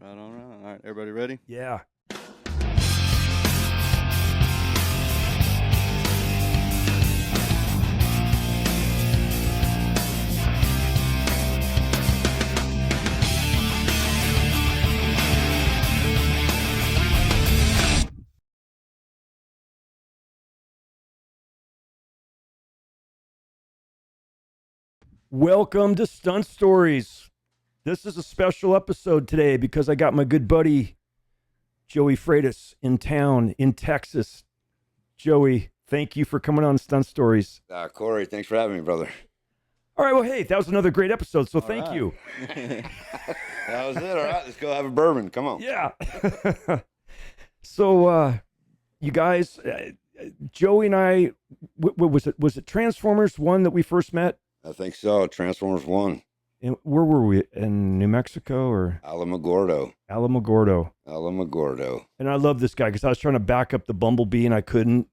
Right on, right on. All right, everybody ready? Yeah. Welcome to Stunt Stories. This is a special episode today because I got my good buddy Joey Freitas in town in Texas. Joey, thank you for coming on Stunt Stories. Corey, thanks for having me, brother. All right, well, hey, that was another great episode, so thank right. you. That was it. All right, let's go have a bourbon. Come on. Yeah. So, you guys, Joey and I, was it Transformers 1 that we first met? I think so. Transformers 1. And where were we? In New Mexico or? Alamogordo. Alamogordo. And I love this guy because I was trying to back up the Bumblebee and I couldn't.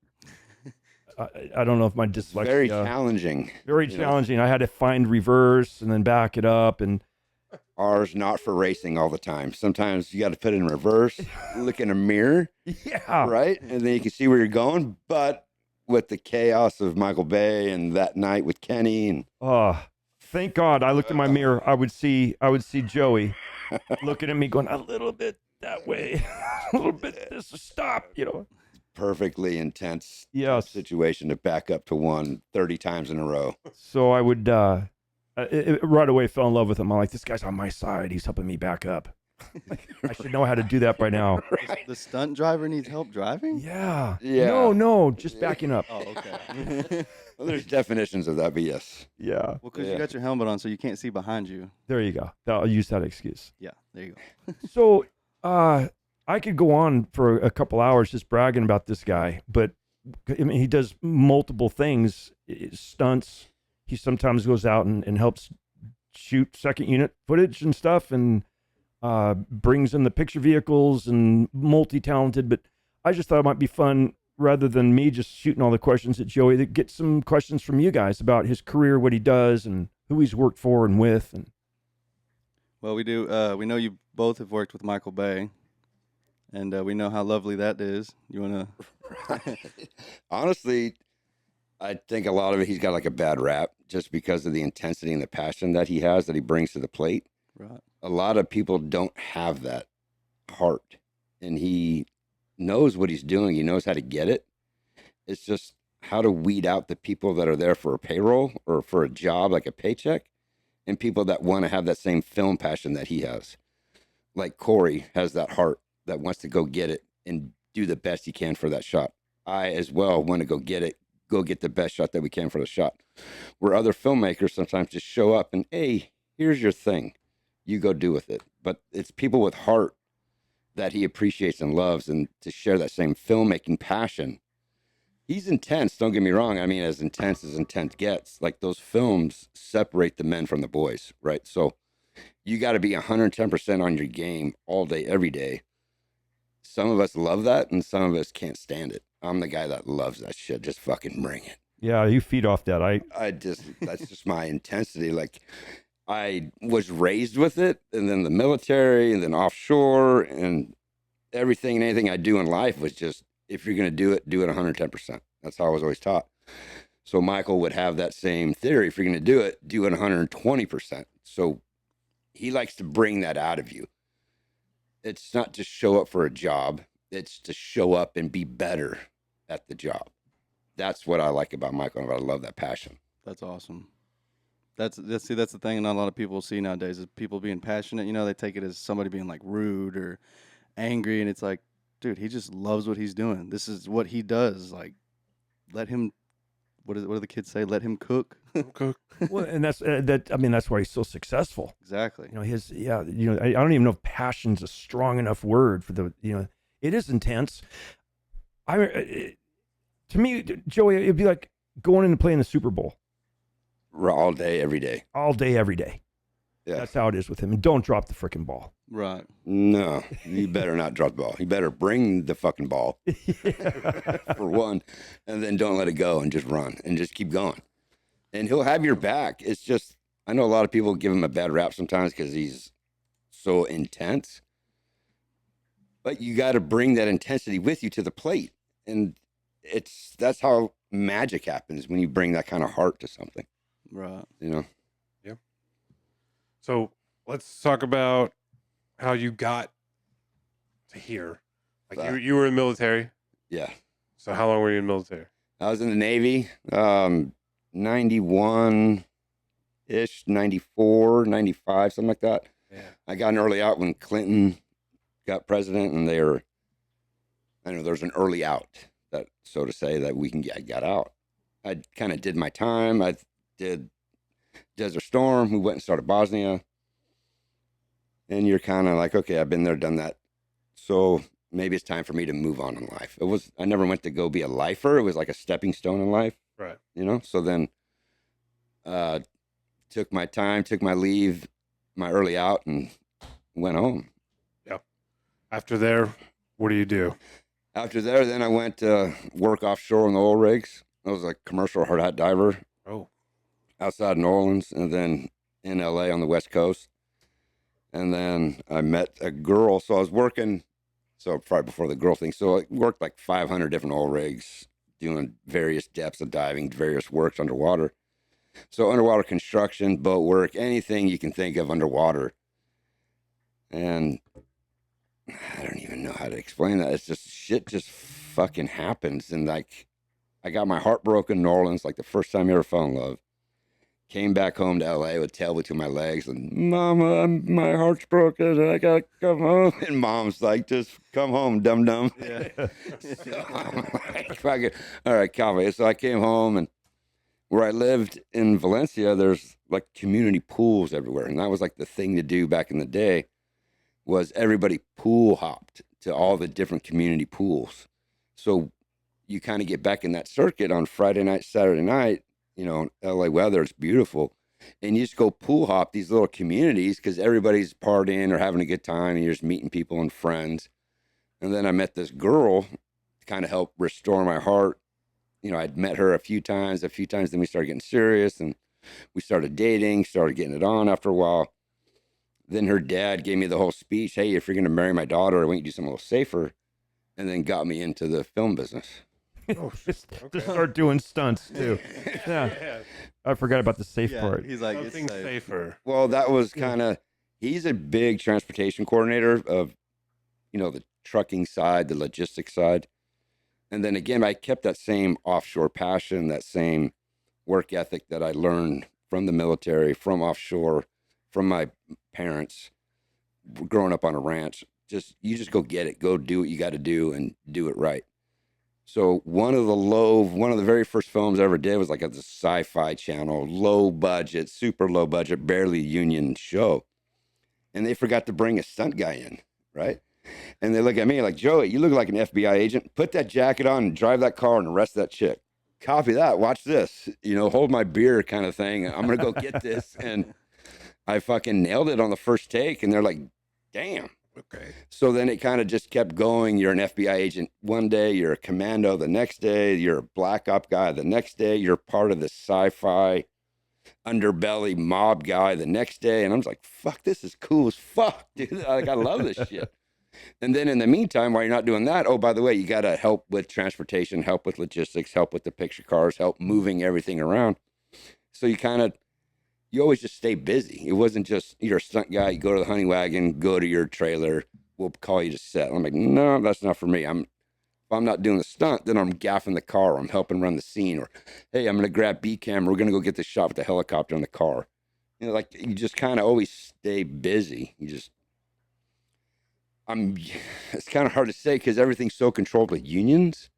I don't know if my dyslexia. Very challenging. Very challenging. I had to find reverse and then back it up. And ours not for racing all the time. Sometimes you got to put it in reverse, look in a mirror. Yeah. Right? And then you can see where you're going. But with the chaos of Michael Bay and that night with Kenny and thank God I looked in my mirror. I would see Joey looking at me going a little bit that way, a little bit this stop, perfectly intense Yes. situation to back up to 30 times in a row. So I would right away fell in love with him. I'm like, this guy's on my side. He's helping me back up. I should know how to do that by now. Right. The stunt driver needs help driving? Yeah. Yeah. No, just backing up. Oh, okay. Well, there's definitions of that, but yes. Yeah. Well, because you got your helmet on so you can't see behind you. There you go. I'll use that excuse. Yeah, there you go. So, I could go on for a couple hours just bragging about this guy, but I mean, he does multiple things, stunts. He sometimes goes out and helps shoot second unit footage and stuff and brings in the picture vehicles and multi-talented. But I just thought it might be fun rather than me just shooting all the questions at Joey to get some questions from you guys about his career, what he does and who he's worked for and with. And Well, we do. We know you both have worked with Michael Bay, and we know how lovely that is. You want to? Honestly, I think a lot of it, he's got like a bad rap just because of the intensity and the passion that he has that he brings to the plate. Right. A lot of people don't have that heart, and he knows what he's doing. He knows how to get it. It's just how to weed out the people that are there for a payroll or for a job, like a paycheck, and people that want to have that same film passion that he has. Like Corey has that heart that wants to go get it and do the best he can for that shot. I as well want to go get the best shot that we can for the shot. Where other filmmakers sometimes just show up and, hey, here's your thing. You go do with it. But it's people with heart that he appreciates and loves, and to share that same filmmaking passion. He's intense, don't get me wrong. I mean, as intense gets. Like, those films separate the men from the boys, right? So you got to be 110% on your game all day, every day. Some of us love that, and some of us can't stand it. I'm the guy that loves that shit. Just fucking bring it. yeah, you feed off that. That's just my intensity. Like, I was raised with it, and then the military, and then offshore, and everything and anything I do in life was just, if you're going to do it 110%. That's how I was always taught. So Michael would have that same theory. If you're going to do it 120%. So he likes to bring that out of you. It's not to show up for a job. It's to show up and be better at the job. That's what I like about Michael. I love that passion. That's awesome. That's the thing. Not a lot of people see nowadays is people being passionate. They take it as somebody being like rude or angry, and it's like, dude, he just loves what he's doing. This is what he does. Like, let him. What do the kids say? Let him cook. Cook. Well, and that's that's why he's so successful. Exactly. I don't even know if passion's a strong enough word for the. It is intense. To me, Joey, it'd be like going in and playing the Super Bowl. All day, every day. All day, every day. Yeah. That's how it is with him. And don't drop the freaking ball. Right. No, you better not drop the ball. You better bring the fucking ball for one, and then don't let it go and just run and just keep going. And he'll have your back. It's just, I know a lot of people give him a bad rap sometimes because he's so intense. But you got to bring that intensity with you to the plate. And that's how magic happens when you bring that kind of heart to something, Right. you know? Yeah. So let's talk about how you got to here. Like you were in the military. Yeah. So how long were you in the military? I was in the Navy, 91-ish, 94, 95, something like that. Yeah. I got an early out when Clinton got president, and there was an early out, that, so to say, that I got out. I kind of did my time. I did Desert Storm. We went and started Bosnia. And you're kind of like, okay, I've been there, done that. So maybe it's time for me to move on in life. I never went to go be a lifer. It was like a stepping stone in life. Right. You know? So then took my time, took my leave, my early out, and went home. Yeah. After there, what do you do? After there, then I went to work offshore on the oil rigs. I was a commercial hard hat diver. Oh. Outside New Orleans, and then in LA on the West Coast. And then I met a girl. So I was working, so probably before the girl thing. So I worked like 500 different oil rigs, doing various depths of diving, various works underwater. So underwater construction, boat work, anything you can think of underwater. And I don't even know how to explain that. It's just shit just fucking happens. And like, I got my heart broken in New Orleans, like the first time I ever fell in love. Came back home to LA with tail between my legs, and Mama, my heart's broken. I gotta come home. And Mom's like, just come home, dum dum. Yeah. So I'm like, fuck it. All right, copy. So I came home, and where I lived in Valencia, there's like community pools everywhere, and that was like the thing to do back in the day. Was everybody pool hopped to all the different community pools. So you kind of get back in that circuit on Friday night, Saturday night. You know, LA weather, it's beautiful. And you just go pool hop these little communities because everybody's partying or having a good time, and you're just meeting people and friends. And then I met this girl to kind of help restore my heart. You know, I'd met her a few times, then we started getting serious, and we started dating, started getting it on after a while. Then her dad gave me the whole speech, hey, if you're going to marry my daughter, I want you to do something a little safer, and then got me into the film business. Oh, Just okay. start doing stunts too. Yeah. Yeah. I forgot about the safe Yeah, part. he's like, Something it's safe. safer. Well, that was kind of, he's a big transportation coordinator of, you know, the trucking side, the logistics side. And then again, I kept that same offshore passion, that same work ethic that I learned from the military, from offshore, from my parents, growing up on a ranch. You just go get it, go do what you got to do and do it right. So one of the very first films I ever did was like a sci-fi channel, low budget, super low budget, barely union show. And they forgot to bring a stunt guy in, right? And they look at me like, Joey, you look like an FBI agent. Put that jacket on and drive that car and arrest that chick. Copy that. Watch this. You know, hold my beer kind of thing. I'm going to go get this. And I fucking nailed it on the first take. And they're like, damn. Okay. So then it kind of just kept going. You're an FBI agent one day, you're a commando the next day, you're a black op guy the next day, you're part of the sci-fi underbelly mob guy the next day. And I'm just like, fuck, this is cool as fuck, dude. Like, I love this shit. And then in the meantime, while you're not doing that, oh, by the way, you got to help with transportation, help with logistics, help with the picture cars, help moving everything around. So you always just stay busy. It wasn't just, you're a stunt guy, you go to the hunting wagon, go to your trailer, we'll call you to set. I'm like, no, that's not for me. If I'm not doing the stunt, then I'm gaffing the car, I'm helping run the scene, or, hey, I'm going to grab B camera, we're going to go get this shot with the helicopter in the car. You know, like, you just kind of always stay busy. It's kind of hard to say because everything's so controlled with unions,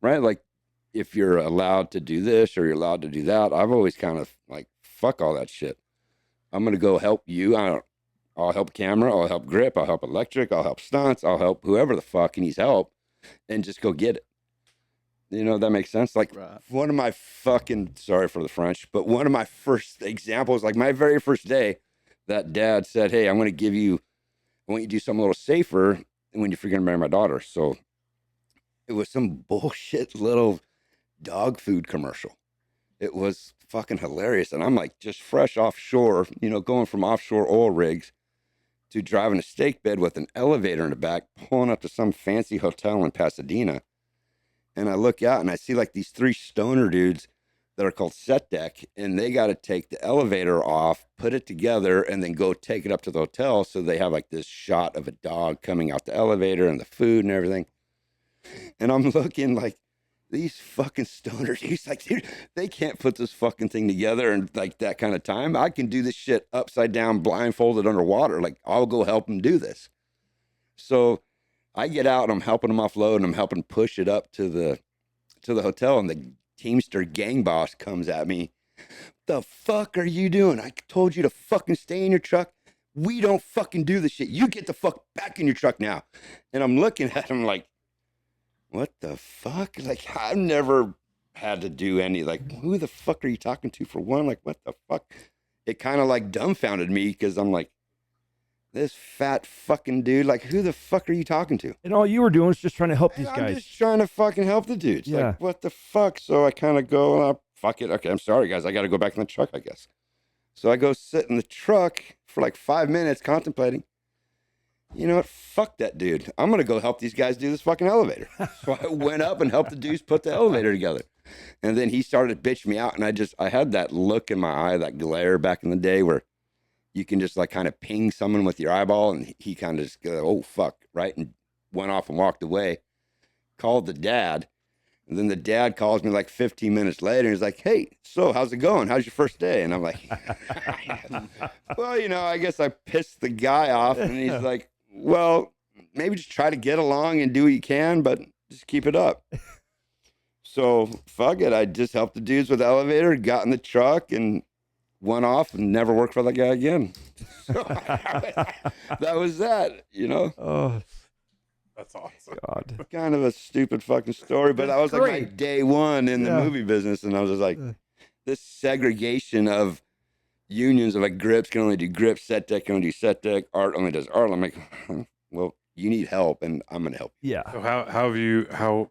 right? Like, if you're allowed to do this or you're allowed to do that, I've always kind of like, fuck all that shit. I'm going to go help you. I'll help camera. I'll help grip. I'll help electric. I'll help stunts. I'll help whoever the fuck needs help and just go get it. You know, that makes sense. Like, Right. one of my fucking, sorry for the French, but one of my first examples, like my very first day, that dad said, hey, I want you to do something a little safer when you're going to marry my daughter. So it was some bullshit little dog food commercial. It was fucking hilarious. And I'm like, just fresh offshore, you know, going from offshore oil rigs to driving a steak bed with an elevator in the back, pulling up to some fancy hotel in Pasadena. And I look out and I see like these 3 stoner dudes that are called set deck, and they got to take the elevator off, put it together, and then go take it up to the hotel. So they have like this shot of a dog coming out the elevator and the food and everything. And I'm looking like, these fucking stoners, he's like, dude, they can't put this fucking thing together in like that kind of time. I can do this shit upside down, blindfolded underwater. Like, I'll go help them do this. So I get out and I'm helping them offload, and I'm helping push it up to the hotel, and the Teamster gang boss comes at me. The fuck are you doing? I told you to fucking stay in your truck. We don't fucking do this shit. You get the fuck back in your truck now. And I'm looking at him like, what the fuck? Like, I've never had to do any, like, who the fuck are you talking to for one? Like, what the fuck? It kind of like dumbfounded me, because I'm like, this fat fucking dude, like, who the fuck are you talking to? And all you were doing was just trying to help these I'm guys. just trying to fucking help the dudes. Yeah. Like, what the fuck? So I kind of go, fuck it. Okay, I'm sorry, guys. I got to go back in the truck, I guess. So I go sit in the truck for like 5 minutes contemplating. You know what? Fuck that dude. I'm going to go help these guys do this fucking elevator. So I went up and helped the dudes put the elevator together. And then he started bitching me out. And I had that look in my eye, that glare back in the day where you can just like kind of ping someone with your eyeball. And he kind of just go, oh, fuck, right? And went off and walked away. Called the dad. And then the dad calls me like 15 minutes later. And he's like, hey, so how's it going? How's your first day? And I'm like, well, you know, I guess I pissed the guy off. And he's like, well, maybe just try to get along and do what you can, but just keep it up. So fuck it. I just helped the dudes with the elevator, got in the truck, and went off and never worked for that guy again. So that was that, you know? Oh, That's awesome. God. Kind of a stupid fucking story, but that was like my Great. day one in the Yeah. movie business. And I was just like, this segregation of unions of like grips can only do grips, set deck can only do set deck, art only does art. I'm like, well, you need help, and I'm going to help. Yeah. So how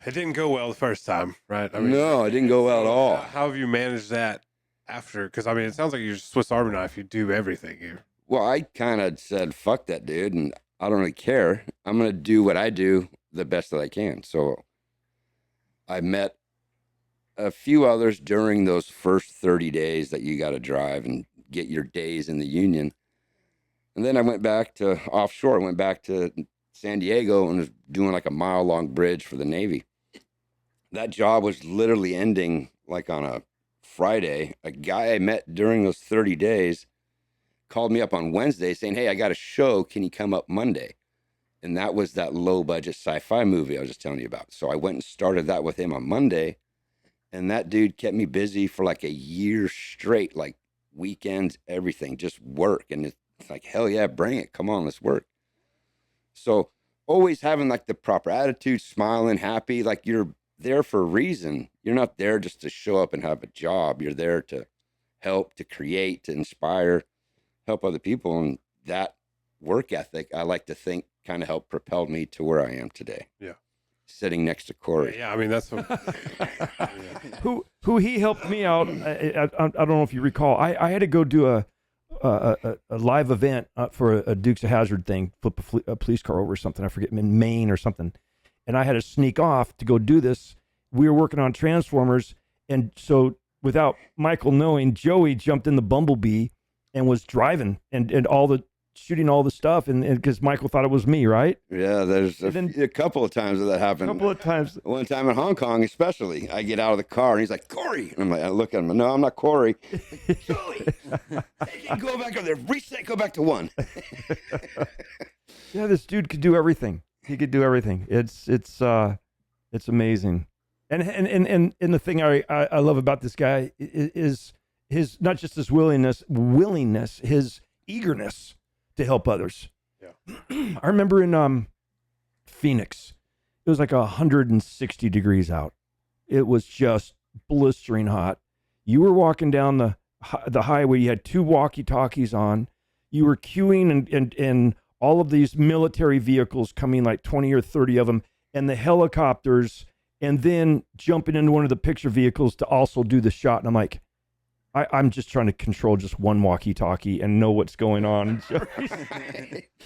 it didn't go well the first time, right? No, it didn't go well at all. How have you managed that after? Because I mean, it sounds like you're Swiss Army knife. You do everything here. Well, I kind of said, fuck that dude, and I don't really care. I'm going to do what I do the best that I can. So I met a few others during those first 30 days that you got to drive and get your days in the union. And then I went back to offshore. I went back to San Diego and was doing like a mile-long bridge for the Navy. That job was literally ending like on a Friday. A guy I met during those 30 days called me up on Wednesday saying, hey, I got a show. Can you come up Monday? And that was that low-budget sci-fi movie I was just telling you about. So I went and started that with him on Monday. And that dude kept me busy for like a year straight, like weekends, everything, just work. And it's like, hell yeah, bring it. Come on, let's work. So always having like the proper attitude, smiling, happy, like you're there for a reason. You're not there just to show up and have a job. You're there to help, to create, to inspire, help other people. And that work ethic, I like to think, kind of helped propel me to where I am today. Yeah. Sitting next to Corey. Yeah, I mean that's what, Who he helped me out. I don't know if you recall. I had to go do a live event for a Dukes of Hazzard thing, flip a police car over or something. I forget, in Maine or something. And I had to sneak off to go do this. We were working on Transformers, and so without Michael knowing, Joey jumped in the Bumblebee and was driving and all the shooting all the stuff, and because Michael thought it was me, right? Yeah, there's a couple of times that happened. A couple of times. One time in Hong Kong, especially, I get out of the car and he's like, Corey. And I'm like, I look at him, no, I'm not Corey. Joey, hey, go back up there, reset, go back to one. Yeah, this dude could do everything. He could do everything. It's amazing. And the thing I love about this guy is his, not just his willingness, his eagerness to help others. Yeah. I remember in Phoenix, it was like 160 degrees out. It was just blistering hot. You were walking down the highway. You had 2 walkie-talkies on. You were queuing and all of these military vehicles coming, like 20 or 30 of them, and the helicopters, and then jumping into one of the picture vehicles to also do the shot. And I'm like, I'm just trying to control just one walkie-talkie and know what's going on.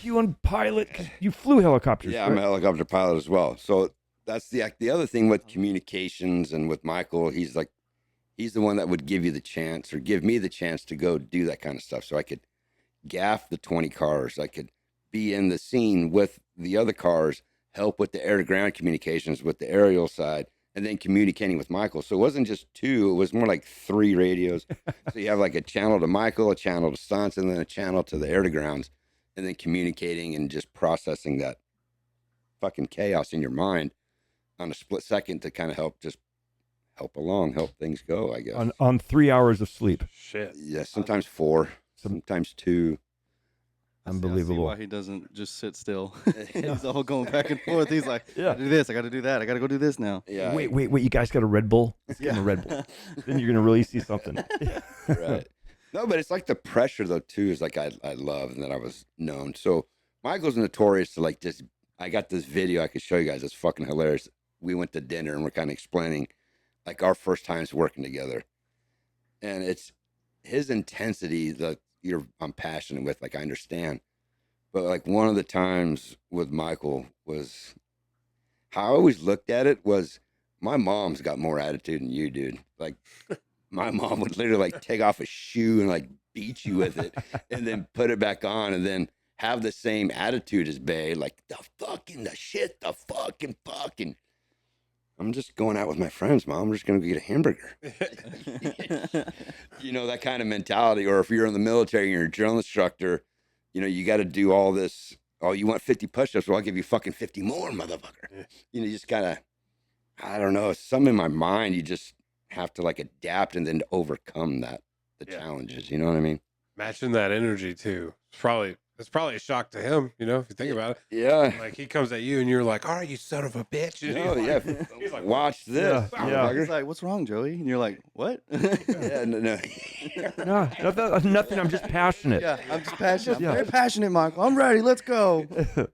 You and pilot, 'cause you flew helicopters. Yeah, right? I'm a helicopter pilot as well. So that's the other thing with communications and with Michael. He's the one that would give you the chance or give me the chance to go do that kind of stuff. So I could gaff the 20 cars. I could be in the scene with the other cars, help with the air to ground communications with the aerial side, and then communicating with Michael. So it wasn't just 2, it was more like 3 radios. So you have like a channel to Michael, a channel to stunts, and then a channel to the air to grounds, and then communicating and just processing that fucking chaos in your mind on a split second to kind of help things go, I guess. On 3 hours of sleep. Shit. Yeah, sometimes 4, sometimes 2. I see Unbelievable. why he doesn't just sit still. He's all going back and forth. He's like, I Yeah. gotta do this, I gotta do that, I gotta go do this now. Yeah. Wait, you guys got a Red Bull? Let's give him a Red Bull. Then you're gonna really see something. Right. No, but it's like the pressure though too is like I love and that I was known. So Michael's notorious to like just I got this video I could show you guys. It's fucking hilarious. We went to dinner and we're kind of explaining like our first times working together. And it's his intensity that I'm passionate with, like I understand. But like one of the times with Michael was how I always looked at it was my mom's got more attitude than you, dude. Like my mom would literally like take off a shoe and like beat you with it and then put it back on and then have the same attitude as Bay, like the fucking I'm just going out with my friends, Mom. We're just gonna go get a hamburger. You know, that kind of mentality. Or if you're in the military and you're a drill instructor, you know, you got to do all this. Oh, you want 50 push-ups? Well, I'll give you fucking 50 more, motherfucker. Yeah. You know, you just gotta, I don't know, something in my mind. You just have to like adapt and then overcome the challenges. You know what I mean? Matching that energy too. It's probably a shock to him, you know, if you think about it. Yeah. Like he comes at you and you're like, all right, you son of a bitch. And No, he's yeah. like, he's like, Watch this. Yeah, motherfucker. He's like, what's wrong, Joey? And you're like, what? Yeah, no. No, nothing. I'm just passionate. Yeah, I'm just passionate. Yeah. I'm very passionate, Michael. I'm ready. Let's go.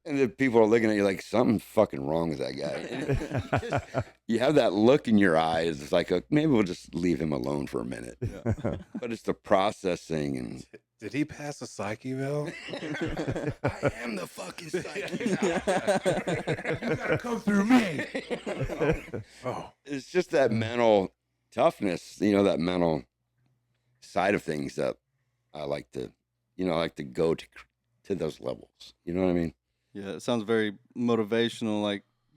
And then people are looking at you like something's fucking wrong with that guy. And you have that look in your eyes. It's like, maybe we'll just leave him alone for a minute. Yeah. But it's the processing and did he pass a psych eval? I am the fucking psychic. You gotta come through me. Oh, It's just that mental toughness, you know, that mental side of things that I like to, go to those levels. You know what I mean? Yeah, it sounds very motivational,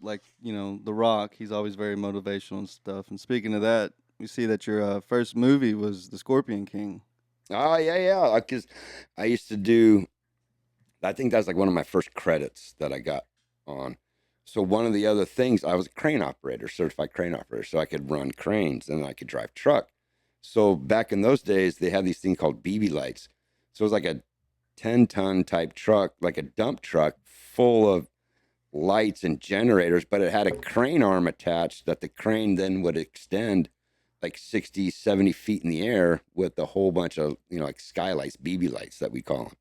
like The Rock. He's always very motivational and stuff. And speaking of that, we see that your first movie was The Scorpion King. Oh, yeah. Because I used to do, I think that's like one of my first credits that I got on. So one of the other things, I was a crane operator, certified crane operator. So I could run cranes and I could drive truck. So back in those days, they had these things called BB lights. So it was like a 10-ton type truck, like a dump truck full of lights and generators, but it had a crane arm attached that the crane then would extend like 60, 70 feet in the air with a whole bunch of, like skylights, BB lights that we call them.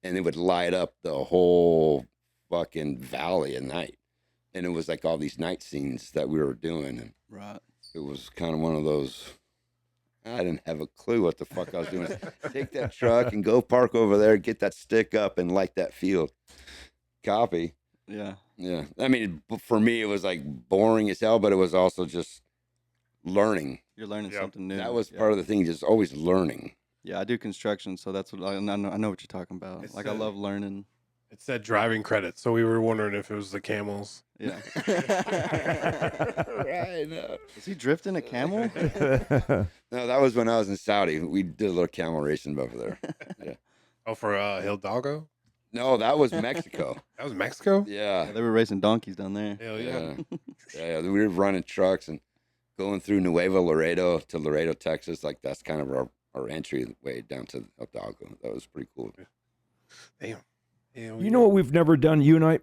And it would light up the whole fucking valley at night. And it was like all these night scenes that we were doing. And Right. it was kind of one of those, I didn't have a clue what the fuck I was doing. Take that truck and go park over there, get that stick up and light that field. Copy. Yeah. Yeah. I mean, for me, it was like boring as hell, but it was also just learning. You're learning Yep. something new. That was Yeah. part of the thing, just always learning. Yeah, I do construction, so that's what I know what you're talking about. It's Like I the- love learning. it said driving credits, so we were wondering if it was the camels. Yeah. Right. No. Is he drifting a camel? No, that was when I was in Saudi. We did a little camel racing over there. Oh, for Hidalgo? No, that was Mexico. That was Mexico? Yeah. Yeah, they were racing donkeys down there. Hell yeah. Yeah. We were running trucks and going through Nuevo Laredo to Laredo, Texas. Like that's kind of our entry way down to Hidalgo. That was pretty cool. Damn. Hell You know what we've never done, you and I?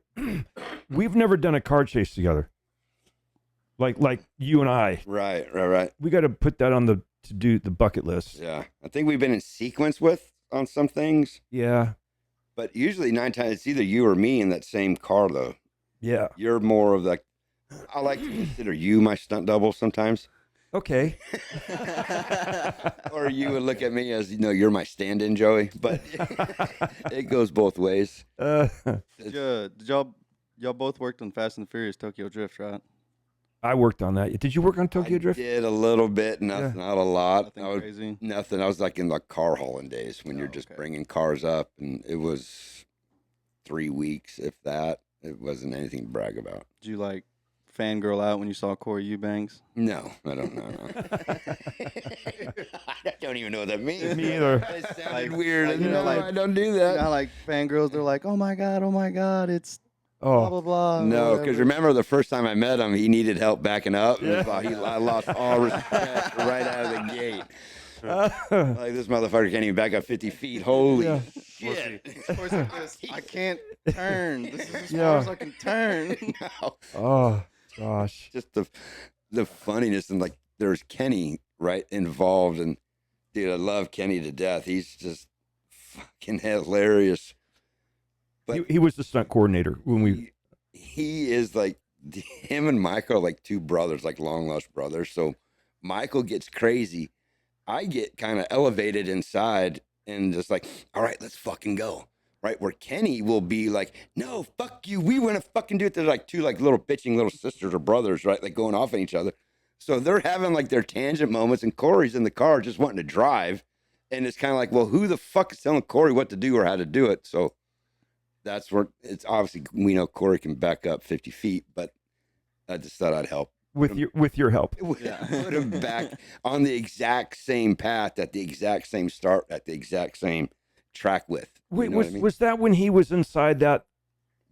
We've never done a car chase together. Like you and I. Right. We got to put that on the bucket list. Yeah. I think we've been in sequence on some things, Yeah. but usually 9 times it's either you or me in that same car though. Yeah. You're more of like, I like to consider you my stunt double sometimes. Okay. Or you would look at me as, you're my stand-in, Joey. But it goes both ways. Did y'all both worked on Fast and the Furious Tokyo Drift, right? I worked on that. Did you work on Tokyo Drift? I did a little bit, not a lot. Nothing crazy. Nothing. I was like in the car hauling days when you're just bringing cars up, and it was 3 weeks, if that. It wasn't anything to brag about. Did you like fangirl out when you saw Corey Eubanks? No, I don't know. I don't even know what that means. Me either. It sounded Like, weird. no, I don't do that. You know, like fangirls, they're like, oh my god, it's blah blah blah. No, because remember the first time I met him, he needed help backing up. Yeah. I lost all respect right out of the gate. Like, this motherfucker can't even back up 50 feet. Holy shit. Of course, like this. I can't turn. This is as far as I can turn. No. Oh, gosh. Just the funniness, and like there's Kenny right involved, and dude, I love Kenny to death. He's just fucking hilarious. But He was the stunt coordinator when we. He is like, him and Michael are like two brothers, like long lost brothers. So Michael gets crazy. I get kind of elevated inside and just like, all right, let's fucking go. Right? Where Kenny will be like, no, fuck you. We want to fucking do it. They're like two like little bitching little sisters or brothers, right? Like going off on each other. So they're having like their tangent moments, and Corey's in the car just wanting to drive. And it's kind of like, well, who the fuck is telling Corey what to do or how to do it? So that's where it's obviously, we know Corey can back up 50 feet, but I just thought I'd help. With your help. Put him back on the exact same path, at the exact same start, at the exact same track width. Wait, You know what I mean? was that when he was inside that?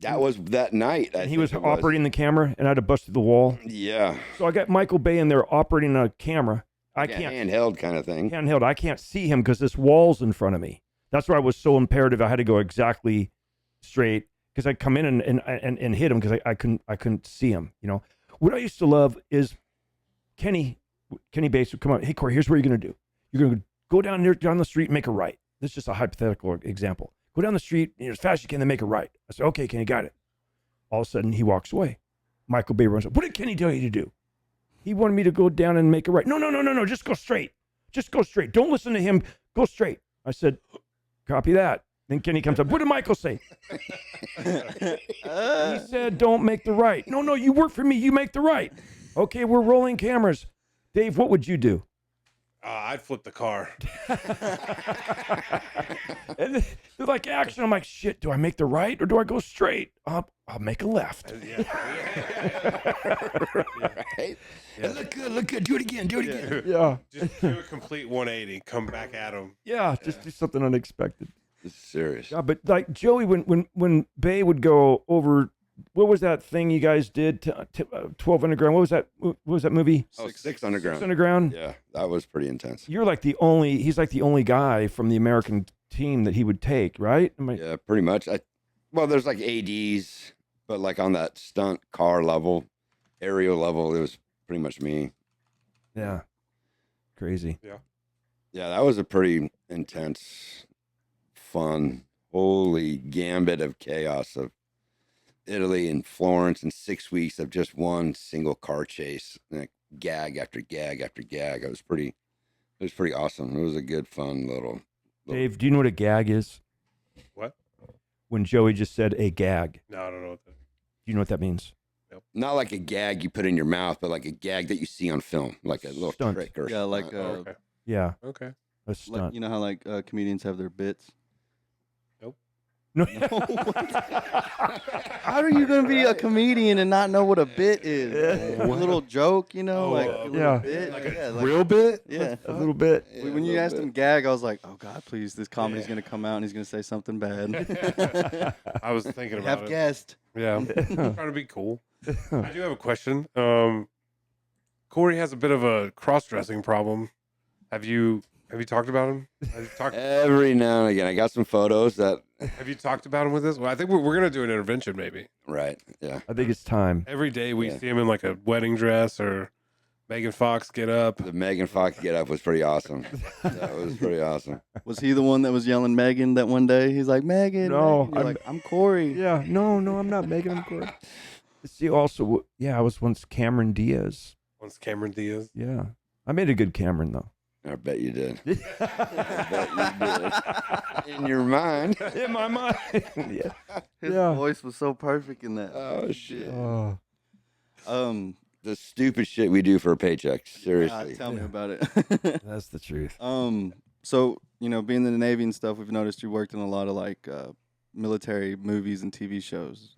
That was that night. And he was operating the camera, and I had to bust through the wall. Yeah. So I got Michael Bay in there operating a camera. I can't handheld kind of thing. Handheld. I can't see him because this wall's in front of me. That's why I was so imperative. I had to go exactly straight because I'd come in and hit him because I couldn't see him. You know what I used to love is Kenny Bates would come on. Hey Corey, here's what you're gonna do. You're gonna go down the street and make a right. This is just a hypothetical example. Go down the street as fast as you can, then make a right. I said, okay, Kenny, got it. All of a sudden, he walks away. Michael Bay runs up. What did Kenny tell you to do? He wanted me to go down and make a right. No. Just go straight. Just go straight. Don't listen to him. Go straight. I said, copy that. Then Kenny comes up. What did Michael say? He said, don't make the right. No, you work for me. You make the right. Okay, we're rolling cameras. Dave, what would you do? I'd flip the car. And they're like, action. I'm like, shit, do I make the right or do I go straight? I'll make a left. Right? Yeah. Look good. Do it again. Yeah. Just do a complete 180. Come back at him. Yeah, just do something unexpected. This is serious. Yeah, but like Joey, when Bay would go over, what was that thing you guys did? 12 Underground. What was that movie? Six Underground. 6 Underground. Yeah, that was pretty intense. He's like the only guy from the American team that he would take, right? Yeah, pretty much. Well, there's like ADs, but like on that stunt car level, aerial level, it was pretty much me. Yeah. Crazy. Yeah, that was a pretty intense, fun, holy gambit of chaos of Italy and Florence in 6 weeks of just one single car chase, like gag after gag after gag. It was pretty awesome. It was a good, fun little. Dave, do you know what a gag is? What? When Joey just said a gag. No, I don't know what that is. Do you know what that means? Nope. Not like a gag you put in your mouth, but like a gag that you see on film, like a little Stunt. trick or Yeah, like Okay. Yeah, Okay. a stunt. like, you know how like comedians have their bits. No. How are you gonna be a comedian and not know what a bit is? A little joke, you know, like a little bit, Like a yeah, real bit? yeah. A little bit. When you asked him gag, I was like, "Oh God, please! This comedy's gonna come out and he's gonna say something bad." I was thinking about Have it. guessed. Yeah, I'm trying to be cool. I do have a question. Corey has a bit of a cross-dressing problem. Have you talked about him? Every now and again, I got some photos that. Have you talked about him with this? Well, I think we're gonna do an intervention maybe. Right. Yeah. I think it's time. Every day we see him in like a wedding dress or Megan Fox get up. The Megan Fox get up was pretty awesome. That was pretty awesome. Was he the one that was yelling Megan that one day? He's like, Megan. No, Megan. You're like, I'm Corey. Yeah, no, I'm not making him Corey. See, also, I was once Cameron Diaz. Once Cameron Diaz. Yeah. I made a good Cameron though. I bet you did. I bet you did. In your mind. In my mind. Yeah. His Yeah. voice was so perfect in that. Oh, shit. Oh. The stupid shit we do for a paycheck. Seriously. Tell me Yeah. about it. That's the truth. So being in the Navy and stuff, we've noticed you worked in a lot of like military movies and TV shows.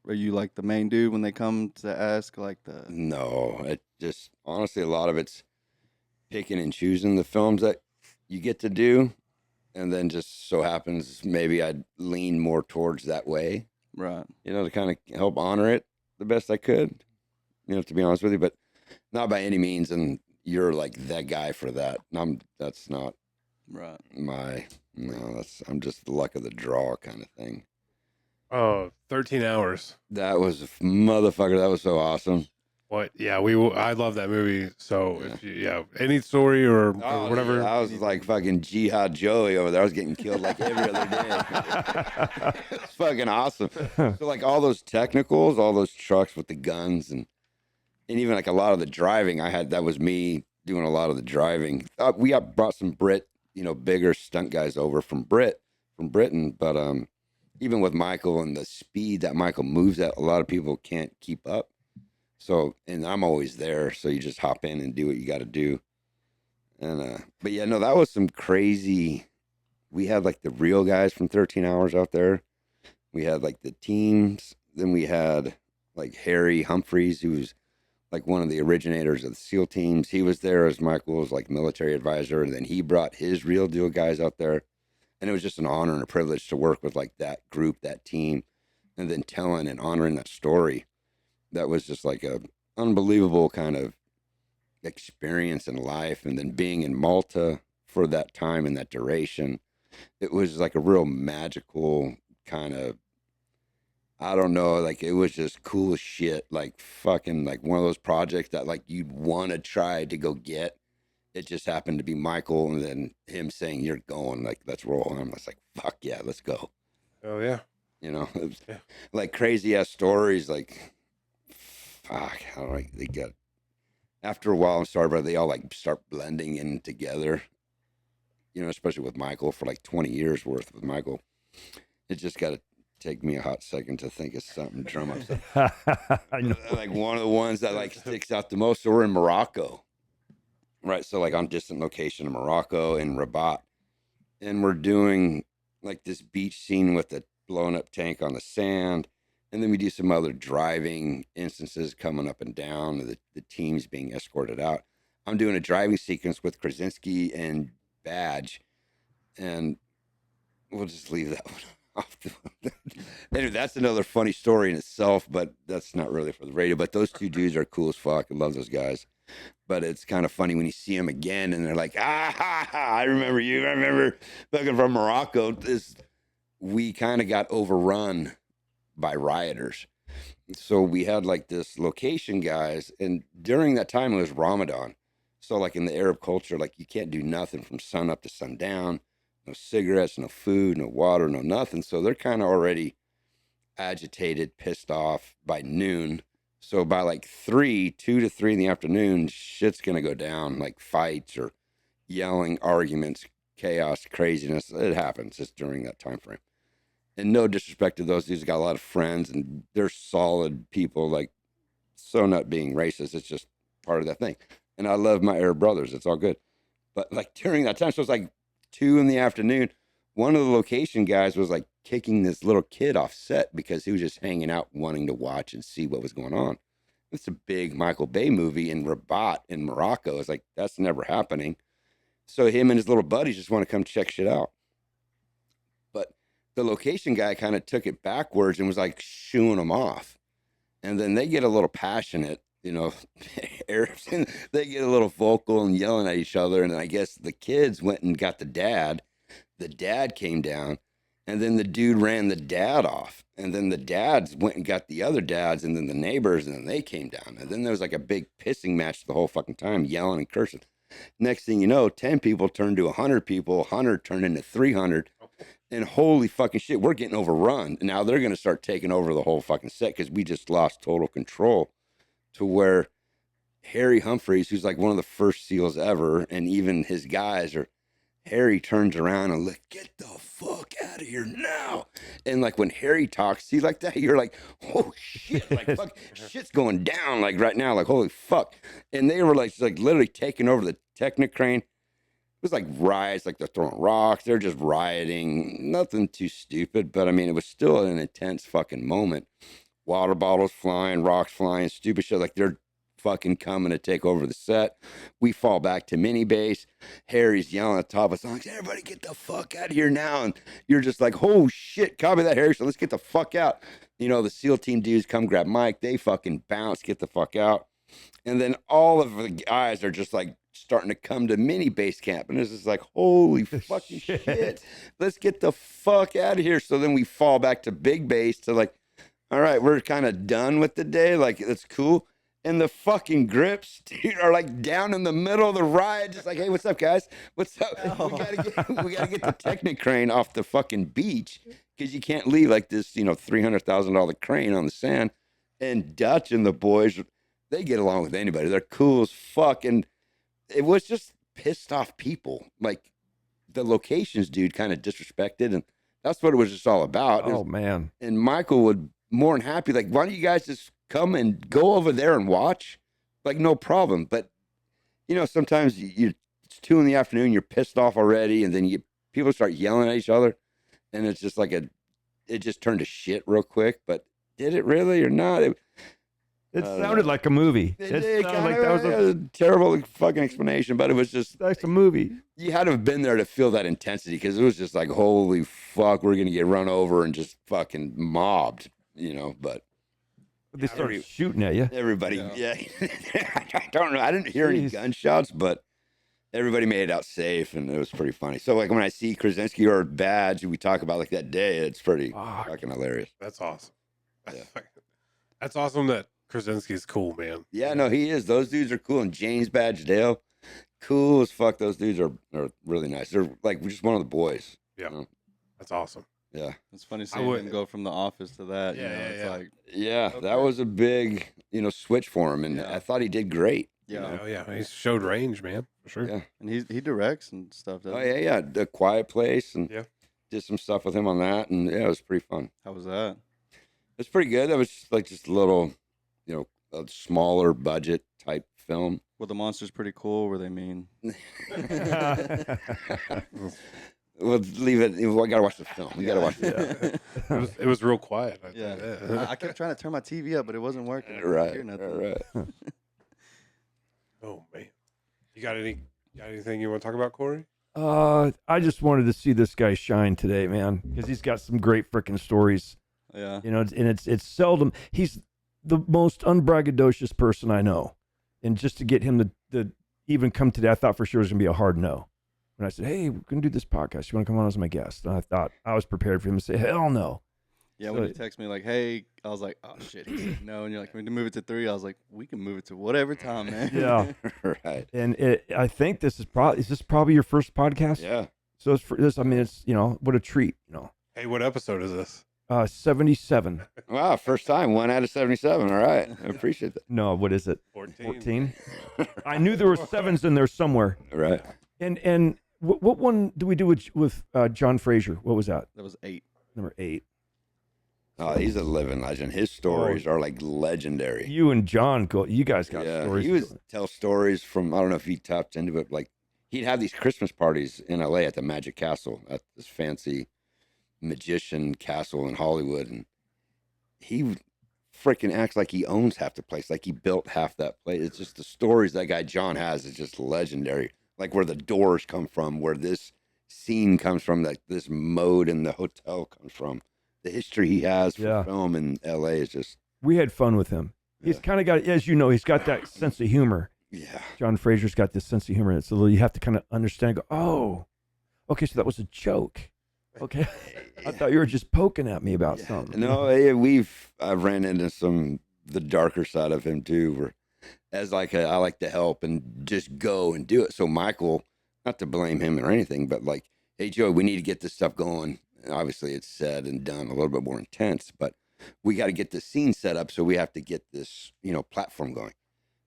Are you like the main dude when they come to ask like the? No, it just honestly a lot of it's picking and choosing the films that you get to do, and then just so happens maybe I'd lean more towards that way, Right. to kind of help honor it the best I could, to be honest with you, but not by any means. And you're like that guy for that. And that's not Right. I'm just the luck of the draw kind of thing. 13 hours. That was motherfucker. That was so awesome. What? Yeah, I love that movie. So if you, any story or whatever. Yeah, I was like fucking Jihad Joey over there. I was getting killed like every other day. It's fucking awesome. So like all those technicals, all those trucks with the guns, and even like a lot of the driving that was me doing a lot of the driving. We brought some bigger stunt guys over from Britain, but even with Michael and the speed that Michael moves at, a lot of people can't keep up. So, and I'm always there, so you just hop in and do what you got to do. And but yeah, no, that was some crazy. We had like the real guys from 13 Hours out there. We had like the teams. Then we had like Harry Humphreys, who was like one of the originators of the SEAL teams. He was there as Michael's like military advisor, and then he brought his real deal guys out there. And it was just an honor and a privilege to work with like that group, that team, and then telling and honoring that story. That was just like a unbelievable kind of experience in life. And then being in Malta for that time and that duration, it was like a real magical kind of, I don't know, like it was just cool as shit. Like fucking like one of those projects that like you'd want to try to go get. It just happened to be Michael, and then him saying, "You're going, like, let's roll." And I was like, "Fuck yeah, let's go." Oh yeah. It was like crazy ass stories. Like, fuck, how like they get after a while. I'm sorry, but they all like start blending in together. Especially with Michael for like 20 years worth with Michael. It just got to take me a hot second to think of something. Drum up something. I know. Like one of the ones that like sticks out the most. So we're in Morocco. Right, so like on distant location in Morocco in Rabat, and we're doing like this beach scene with a blown up tank on the sand, and then we do some other driving instances coming up and down, the teams being escorted out. I'm doing a driving sequence with Krasinski and Badge, and we'll just leave that one off. Anyway, that's another funny story in itself, but that's not really for the radio. But those two dudes are cool as fuck. I love those guys. But it's kind of funny when you see them again and they're like, I remember you. I remember fucking from Morocco. We kind of got overrun by rioters. So we had like this location guys. And during that time, it was Ramadan. So like in the Arab culture, like you can't do nothing from sun up to sundown. No cigarettes, no food, no water, no nothing. So they're kind of already agitated, pissed off by noon. So by like 2 to 3 in the afternoon, shit's going to go down, like fights or yelling, arguments, chaos, craziness. It happens just during that time frame. And no disrespect to those dudes, got a lot of friends and they're solid people, like so not being racist. It's just part of that thing. And I love my Arab brothers. It's all good. But like during that time, so it's like 2 in the afternoon, one of the location guys was like kicking this little kid off set because he was just hanging out wanting to watch and see what was going on. It's a big Michael Bay movie in Rabat in Morocco. It's like, that's never happening. So him and his little buddies just want to come check shit out. But the location guy kind of took it backwards and was like shooing them off. And then they get a little passionate, Arabs, and they get a little vocal and yelling at each other. And I guess the kids went and got the dad. The dad came down, and then the dude ran the dad off. And then the dads went and got the other dads, and then the neighbors, and then they came down. And then there was like a big pissing match the whole fucking time, yelling and cursing. Next thing you know, 10 people turned to 100 people, 100 turned into 300. And holy fucking shit, we're getting overrun. Now they're going to start taking over the whole fucking set because we just lost total control to where Harry Humphreys, who's like one of the first SEALs ever, and even his guys are. Harry turns around and like, get the fuck out of here now. And like when Harry talks to you like that, you're like, oh shit, like fuck, shit's going down like right now, like holy fuck. And they were like literally taking over the Technic crane. It was like riots, like they're throwing rocks, they're just rioting, nothing too stupid, but I mean, it was still an intense fucking moment. Water bottles flying, rocks flying, stupid shit, like they're fucking coming to take over the set. We fall back to mini base. Harry's yelling at the top of songs, everybody get the fuck out of here now. And you're just like, oh shit, copy that, Harry. So let's get the fuck out. You know, the SEAL team dudes come grab Mike. They fucking bounce, get the fuck out. And then all of the guys are just like starting to come to mini base camp. And it's just like, holy fucking shit. Let's get the fuck out of here. So then we fall back to big base to like, all right, we're kind of done with the day. Like, that's cool. And the fucking grips, dude, are like down in the middle of the ride, just like, hey, what's up, guys? What's up? Oh. We gotta get the Technic crane off the fucking beach because you can't leave like this, you know, $300,000 crane on the sand. And Dutch and the boys, they get along with anybody. They're cool as fuck. And it was just pissed off people. Like the locations, dude, kind of disrespected, and that's what it was just all about. Oh man! And Michael would more than happy, like, why don't you guys just come and go over there and watch? Like, no problem. But you know, sometimes it's 2 PM, you're pissed off already, and then people start yelling at each other, and it's just like it just turned to shit real quick. But did it really or not? It sounded like a movie. It sounded like that was a terrible fucking explanation, but it was just like a movie. You had to have been there to feel that intensity, because it was just like, holy fuck, we're gonna get run over and just fucking mobbed, you know. But They started shooting at you. everybody, yeah. I don't know. I didn't hear any Jeez. gunshots, but everybody made it out safe, and it was pretty funny. So like when I see Krasinski or Badge, we talk about like that day, it's pretty Fuck. fucking hilarious. That's awesome. Yeah. That's awesome that Krasinski's cool, man. Yeah, no, he is. Those dudes are cool. And James Badge Dale, cool as fuck. Those dudes are really nice. They're like just one of the boys. Yeah. You know? That's awesome. Yeah. It's funny I seeing would- him go from The Office to that. Yeah, you know, yeah, it's yeah. like, Yeah, Okay. that was a big, switch for him, and Yeah. I thought he did great. yeah. Oh, yeah. He showed range, man, for sure. Yeah. And he directs and stuff. Oh doesn't he? yeah, The Quiet Place, and Yeah. did some stuff with him on that, and yeah, it was pretty fun. How was that? It's pretty good. That was just a little, a smaller budget type film. Were the monsters pretty cool? Were they mean? We'll leave it. I gotta watch the film. We gotta watch it. It was real quiet. I Yeah. think. I kept trying to turn my TV up, but it wasn't working. I couldn't Right, hear nothing. right. Oh, man. You got anything you want to talk about, Corey? I just wanted to see this guy shine today, man, because he's got some great freaking stories. Yeah. You know, and it's seldom he's the most unbraggadocious person I know, and just to get him to even come today, I thought for sure it was gonna be a hard no. And I said, hey, we're gonna do this podcast. You want to come on as my guest? And I thought I was prepared for him to say, hell no. Yeah, when you text me like, "Hey," I was like, "Oh shit," he said no, and you're like, "Can we move it to 3?" I was like, "We can move it to whatever time, man." Yeah. Right. And I think this is probably your first podcast. Yeah. So it's for this. I mean, it's what a treat. Hey, what episode is this? 77. Wow. First time. 1 out of 77. All right. I appreciate that. No, what is it? 14. 14. I knew there were 7s in there somewhere. Right. And what one do we do with John Fraser? What was that? That was 8. Number 8. Oh, he's a living legend. His stories are like legendary. You and John you guys got stories. He would tell stories from, I don't know if he tapped into it, like he'd have these Christmas parties in LA at the Magic Castle, at this fancy magician castle in Hollywood, and he freaking acts like he owns half the place, like he built half that place. It's just the stories that guy John has is just legendary. Like where the doors come from, where this scene comes from, that this mode in the hotel comes from. The history he has for film in LA is just. We had fun with him. He's kind of got, as you know, he's got that sense of humor. Yeah. John Fraser's got this sense of humor. It's a little, you have to kind of understand, go, oh, okay, so that was a joke. Okay. I thought you were just poking at me about something. No, I've ran into the darker side of him too, where I like to help and just go and do it. So Michael, not to blame him or anything, but like, hey Joey, we need to get this stuff going. Obviously it's said and done a little bit more intense, but we got to get the scene set up. So we have to get this, platform going.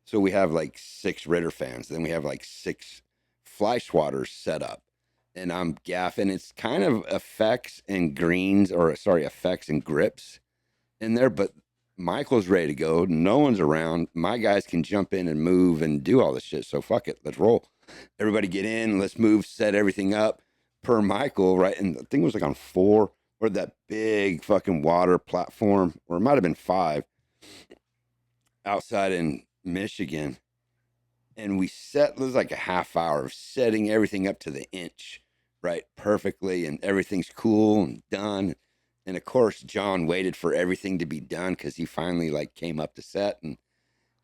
So we have like 6 Ritter fans. Then we have like 6 fly swatters set up. And I'm gaffing. It's kind of effects and effects and grips in there. But Michael's ready to go. No one's around. My guys can jump in and move and do all this shit. So fuck it. Let's roll. Everybody get in. Let's move, set everything up per Michael, right? And the thing was like on 4 or that big fucking water platform, or it might have been 5 outside in Michigan. And it was like a half hour of setting everything up to the inch, right? Perfectly. And everything's cool and done. And of course, John waited for everything to be done because he finally like came up to set and